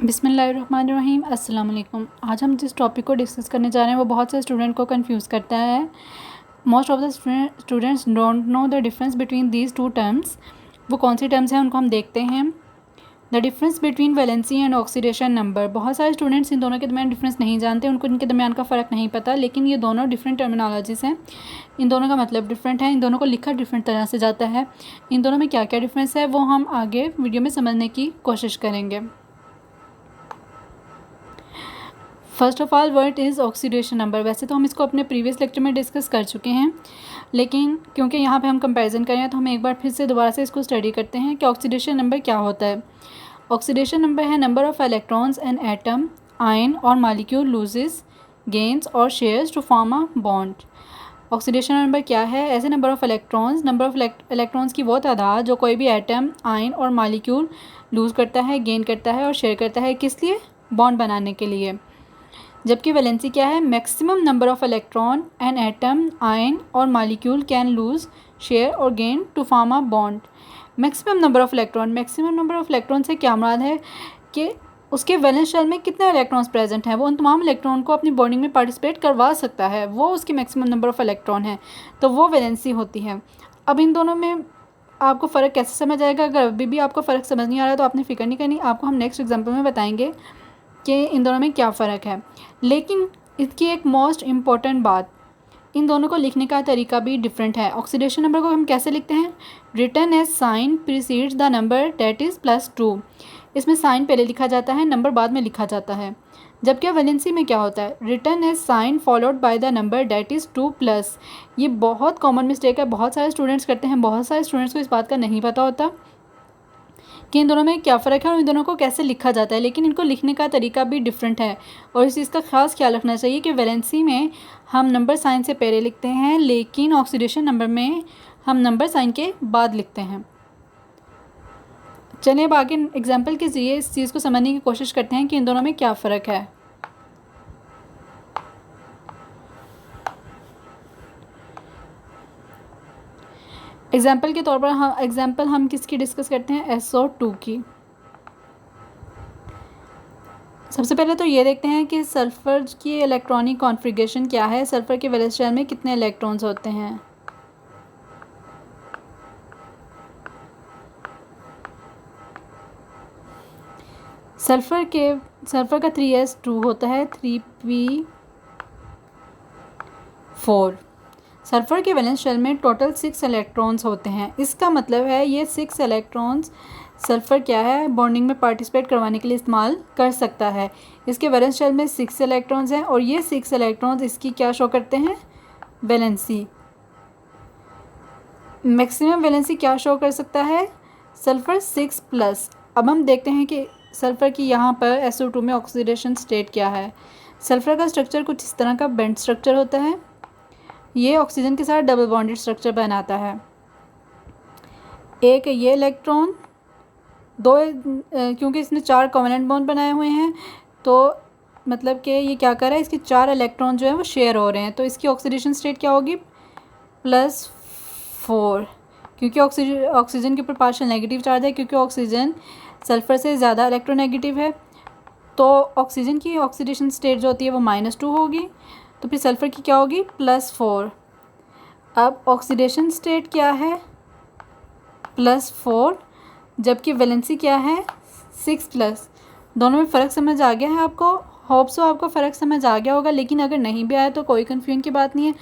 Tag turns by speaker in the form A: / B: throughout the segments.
A: बिस्मिल्लाहिर्रहमानिर्रहीम अस्सलाम वालेकुम। आज हम जिस टॉपिक को डिस्कस करने जा रहे हैं वो बहुत से स्टूडेंट को कंफ्यूज करता है। Most of the students don't know the difference between these two terms. वो कौन सी टर्म्स हैं उनको हम देखते हैं। The difference between valency and oxidation number. बहुत सारे स्टूडेंट्स इन दोनों के दरमियान डिफरेंस नहीं जानते, उनको इनके दरमियान का फ़र्क नहीं पता, लेकिन ये दोनों डिफरेंट टर्मिनोलॉजीज़ हैं। इन दोनों का मतलब डिफरेंट है, इन दोनों को लिखा डिफरेंट तरह से जाता है। इन दोनों में क्या क्या डिफरेंस है वो हम आगे वीडियो में समझने की कोशिश करेंगे। First of all, what is oxidation number. वैसे तो हम इसको अपने प्रीवियस लेक्चर में डिस्कस कर चुके हैं, लेकिन क्योंकि यहाँ पे हम कंपैरिजन करें तो हम एक बार फिर से दोबारा से इसको स्टडी करते हैं कि ऑक्सीडेशन नंबर क्या होता है। ऑक्सीडेशन नंबर है number of electrons an atom, ion और मॉलिक्यूल लूजेस, गेन्स और shares to form a bond. Oxidation number क्या है? ऐसे number of electrons, number of electrons की वो तादाद जो कोई भी एटम, आयन और मॉलिक्यूल लूज़ करता है, गेन करता है और शेयर करता है। किस लिए? बॉन्ड बनाने के लिए। जबकि वैलेंसी क्या है? Maximum number of electron an atom, ion और मॉलिक्यूल कैन लूज़, शेयर और gain to form a bond. Maximum number of electron, maximum number of electron से क्या मुराद है कि उसके वैलेंस शेल में कितने इलेक्ट्रॉन्स प्रेजेंट हैं, वो उन तमाम इलेक्ट्रॉन को अपनी बॉन्डिंग में पार्टिसिपेट करवा सकता है, वो उसकी मैक्सिमम नंबर ऑफ़ इलेक्ट्रॉन है, तो वो वैलेंसी होती है। अब इन दोनों में आपको फ़र्क कैसे समझ आएगा? अगर अभी भी आपको फ़र्क समझ नहीं आ रहा है तो आपने फ़िक्र नहीं करनी, आपको हम नेक्स्ट एग्जाम्पल में बताएंगे कि इन दोनों में क्या फ़र्क है। लेकिन इसकी एक मोस्ट इम्पॉर्टेंट बात, इन दोनों को लिखने का तरीका भी डिफरेंट है। ऑक्सीडेशन नंबर को हम कैसे लिखते हैं? Written as sign precedes the number that is +2। इसमें साइन पहले लिखा जाता है, नंबर बाद में लिखा जाता है। जबकि वैलेंसी में क्या होता है? Written as sign followed by the number that is 2+। ये बहुत कॉमन मिस्टेक है, बहुत सारे स्टूडेंट्स करते हैं, बहुत सारे स्टूडेंट्स को इस बात का नहीं पता होता कि इन दोनों में क्या फ़र्क है और इन दोनों को कैसे लिखा जाता है। लेकिन इनको लिखने का तरीका भी डिफरेंट है और इस चीज़ का ख़ास ख्याल रखना चाहिए कि वैलेंसी में हम नंबर साइन से पहले लिखते हैं, लेकिन ऑक्सीडेशन नंबर में हम नंबर साइन के बाद लिखते हैं। चलिए अब आगे एग्जाम्पल के ज़रिए इस चीज़ को समझने की कोशिश करते हैं कि इन दोनों में क्या फ़र्क है। एग्जाम्पल के तौर पर हम किसकी डिस्कस करते हैं? SO2 की। सबसे पहले तो ये देखते हैं कि सल्फ़र की इलेक्ट्रॉनिक कॉन्फ़िगरेशन क्या है, सल्फ़र के वैलेंस शेल में कितने इलेक्ट्रॉन्स होते हैं। सल्फ़र का 3s2 होता है, 3p4। सल्फ़र के वैलेंस शेल में टोटल 6 इलेक्ट्रॉन्स होते हैं। इसका मतलब है ये 6 इलेक्ट्रॉन्स सल्फ़र क्या है, बॉन्डिंग में पार्टिसिपेट करवाने के लिए इस्तेमाल कर सकता है। इसके वैलेंस शेल में 6 इलेक्ट्रॉन्स हैं और ये 6 इलेक्ट्रॉन्स इसकी क्या शो करते हैं? वैलेंसी। मैक्सिमम वैलेंसी क्या शो कर सकता है? सल्फ़र 6+। अब हम देखते हैं कि सल्फ़र की यहाँ पर SO2 में ऑक्सीडेशन स्टेट क्या है। सल्फ़र का स्ट्रक्चर कुछ इस तरह का बेंड स्ट्रक्चर होता है। ये ऑक्सीजन के साथ डबल बॉन्डेड स्ट्रक्चर बनाता है। एक ये इलेक्ट्रॉन दो, क्योंकि इसने 4 कोवेलेंट बॉन्ड बनाए हुए हैं तो मतलब कि ये क्या कर रहा है, इसके 4 इलेक्ट्रॉन जो है वो शेयर हो रहे हैं, तो इसकी ऑक्सीडेशन स्टेट क्या होगी? +4। क्योंकि ऑक्सीजन के ऊपर पार्शियल नेगेटिव चार्ज है, क्योंकि ऑक्सीजन सल्फ़र से ज़्यादा इलेक्ट्रोनेगेटिव है, तो ऑक्सीजन की ऑक्सीडेशन स्टेट जो होती है वो -2 होगी, तो फिर सल्फ़र की क्या होगी? +4। अब ऑक्सीडेशन स्टेट क्या है? +4, जबकि वैलेंसी क्या है? 6+। दोनों में फ़र्क समझ आ गया है आपको? होप सो आपको फ़र्क समझ आ गया होगा, लेकिन अगर नहीं भी आया तो कोई कन्फ्यूजन की बात नहीं है।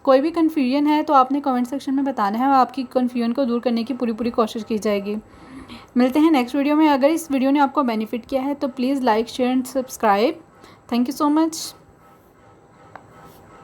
A: कोई भी कन्फ्यूजन है तो आपने कमेंट सेक्शन में बताना है, आपकी कन्फ्यूजन को दूर करने की पूरी कोशिश की जाएगी। मिलते हैं नेक्स्ट वीडियो में। अगर इस वीडियो ने आपको बेनिफिट किया है तो please like, share and subscribe. Thank you so much.